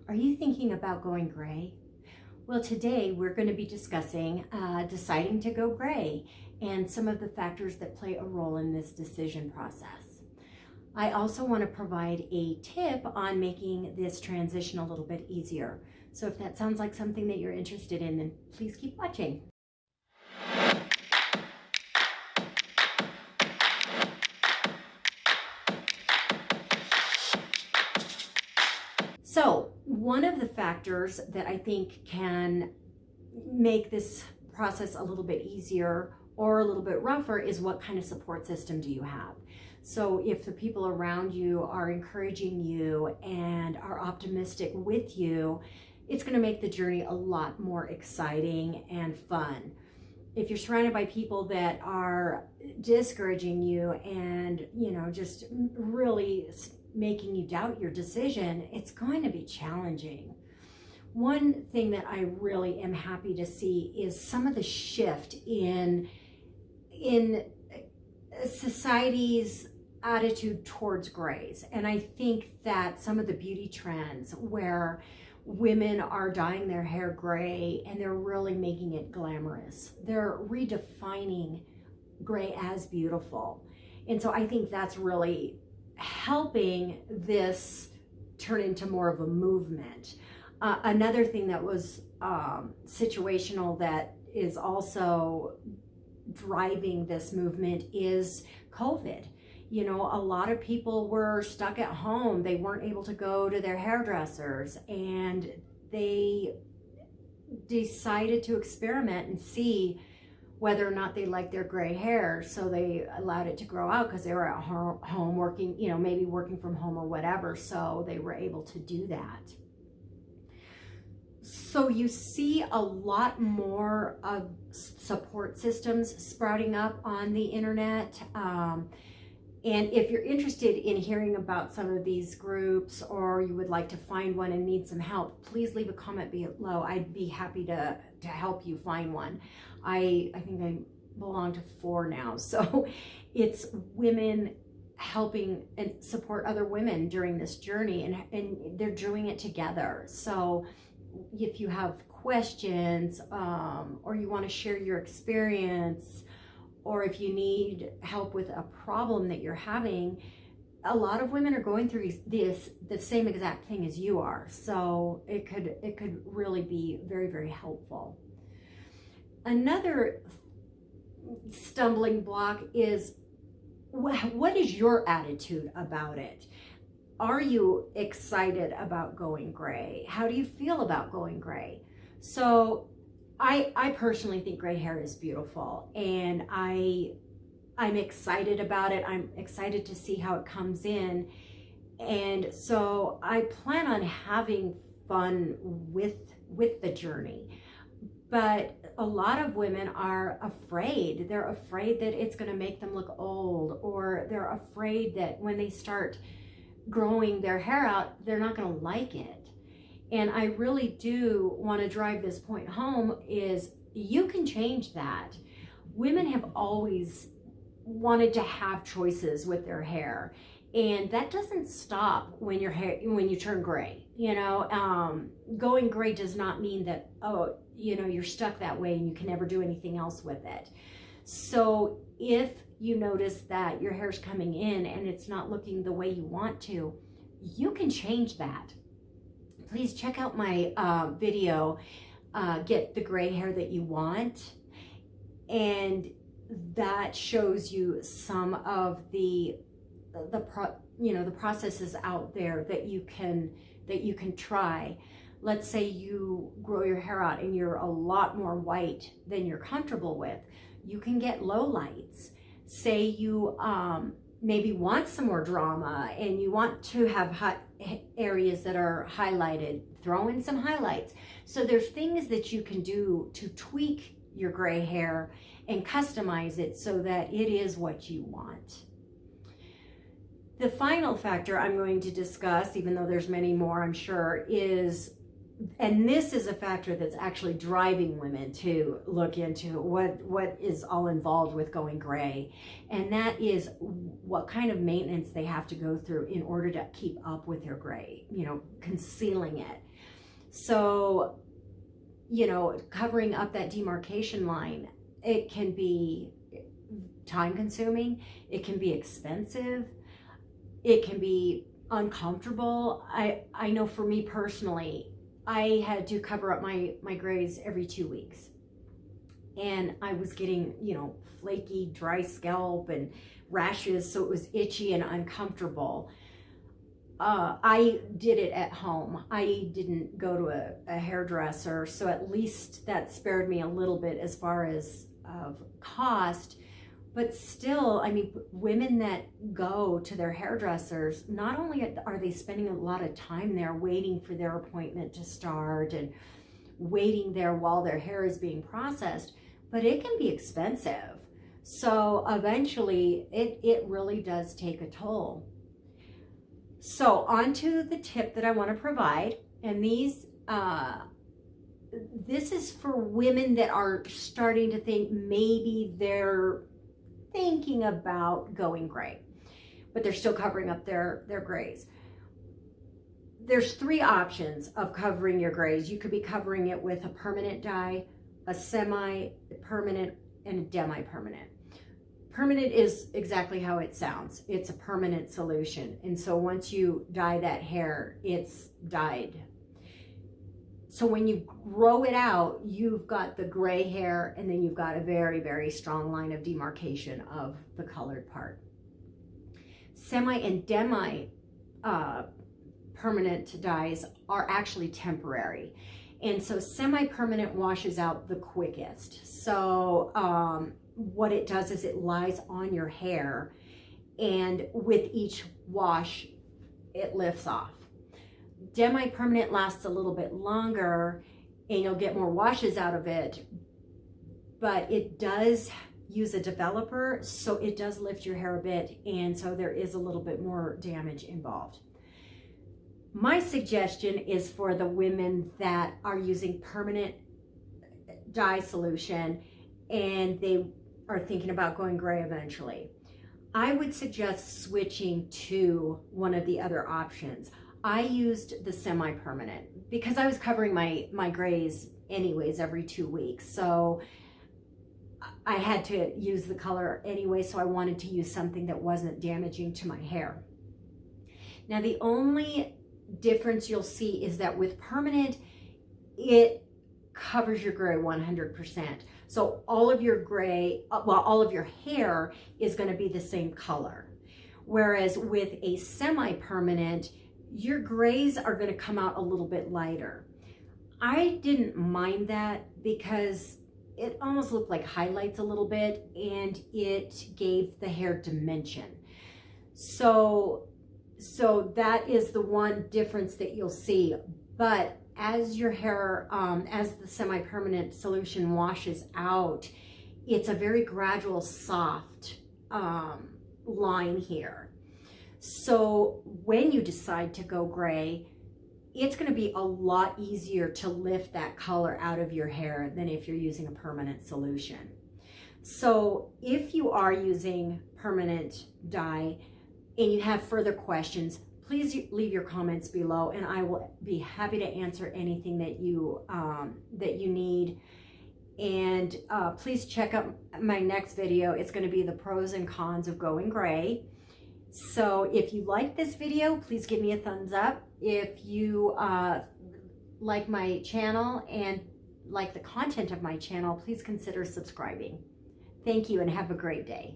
Are you thinking about going gray? Well, today we're going to be discussing deciding to go gray and some of the factors that play a role in this decision process. I also want to provide a tip on making this transition a little bit easier. So if that sounds like something that you're interested in, then please keep watching. So one of the factors that I think can make this process a little bit easier or a little bit rougher is what kind of support system do you have? So if the people around you are encouraging you and are optimistic with you, it's going to make the journey a lot more exciting and fun. If you're surrounded by people that are discouraging you and, just really making you doubt your decision, it's going to be challenging. One thing that I really am happy to see is some of the shift in society's attitude towards grays. And I think that some of the beauty trends where women are dyeing their hair gray and they're really making it glamorous. They're redefining gray as beautiful. And so I think that's really helping this turn into more of a movement. Another thing that was situational that is also driving this movement is COVID. A lot of people were stuck at home. They weren't able to go to their hairdressers, and they decided to experiment and see whether or not they liked their gray hair. So they allowed it to grow out because they were at home working, maybe working from home or whatever. So they were able to do that. So you see a lot more of support systems sprouting up on the internet. And if you're interested in hearing about some of these groups, or you would like to find one and need some help, please leave a comment below. I'd be happy to help you find one. I think I belong to 4 now. So it's women helping and support other women during this journey, and they're doing it together. So if you have questions, or you want to share your experience, or if you need help with a problem that you're having, a lot of women are going through the same exact thing as you are. So it could really be very, very helpful. Another stumbling block is, what is your attitude about it? Are you excited about going gray? How do you feel about going gray? So I personally think gray hair is beautiful, and I'm excited about it. I'm excited to see how it comes in. And so I plan on having fun with the journey. But a lot of women are afraid. They're afraid that it's going to make them look old, or they're afraid that when they start growing their hair out, they're not going to like it. And I really do want to drive this point home, is you can change that. Women have always wanted to have choices with their hair, and that doesn't stop when you turn gray. Going gray does not mean that, you're stuck that way and you can never do anything else with it. So if you notice that your hair's coming in and it's not looking the way you want to, you can change that. Please check out my video, Get the Gray Hair That You Want. And that shows you some of the processes out there that you can try. Let's say you grow your hair out and you're a lot more white than you're comfortable with. You can get low lights. Say you maybe want some more drama and you want to have hot areas that are highlighted, throw in some highlights. So there's things that you can do to tweak your gray hair and customize it so that it is what you want. The final factor I'm going to discuss, even though there's many more, I'm sure, is, and this is a factor that's actually driving women to look into what is all involved with going gray, and that is what kind of maintenance they have to go through in order to keep up with their gray, concealing it. So, you know, covering up that demarcation line, it can be time consuming, it can be expensive, it can be uncomfortable. I know for me personally, I had to cover up my grays every 2 weeks. And I was getting, you know, flaky, dry scalp and rashes, so it was itchy and uncomfortable. I did it at home. I didn't go to a hairdresser, so at least that spared me a little bit as far as of cost. But still, I mean, women that go to their hairdressers, not only are they spending a lot of time there waiting for their appointment to start and waiting there while their hair is being processed, but it can be expensive. So eventually, it really does take a toll. So on to the tip that I want to provide, and this is for women that are starting to think maybe they're thinking about going gray, but they're still covering up their grays. There's 3 options of covering your grays. You could be covering it with a permanent dye, a semi-permanent, and a demi-permanent. Permanent is exactly how it sounds. It's a permanent solution. And so once you dye that hair, it's dyed. So when you grow it out, you've got the gray hair, and then you've got a very, very strong line of demarcation of the colored part. Semi and demi permanent dyes are actually temporary. And so semi-permanent washes out the quickest. So what it does is it lies on your hair, and with each wash, it lifts off. Demi-permanent lasts a little bit longer, and you'll get more washes out of it, but it does use a developer, so it does lift your hair a bit, and so there is a little bit more damage involved. My suggestion is for the women that are using permanent dye solution and they are thinking about going gray eventually. I would suggest switching to one of the other options. I used the semi-permanent because I was covering my grays anyways every 2 weeks. So I had to use the color anyway, so I wanted to use something that wasn't damaging to my hair. Now the only difference you'll see is that with permanent, it covers your gray 100%. So all of your gray, well, all of your hair is going to be the same color. Whereas with a semi-permanent, your grays are going to come out a little bit lighter. I didn't mind that because it almost looked like highlights a little bit, and it gave the hair dimension. So that is the one difference that you'll see. But as your hair, as the semi-permanent solution washes out, it's a very gradual, soft line here. So when you decide to go gray, it's going to be a lot easier to lift that color out of your hair than if you're using a permanent solution. So if you are using permanent dye and you have further questions, please leave your comments below, and I will be happy to answer anything that you need. And please check out my next video. It's going to be the pros and cons of going gray. So if you like this video, please give me a thumbs up. If you like my channel and like the content of my channel, please consider subscribing. Thank you and have a great day.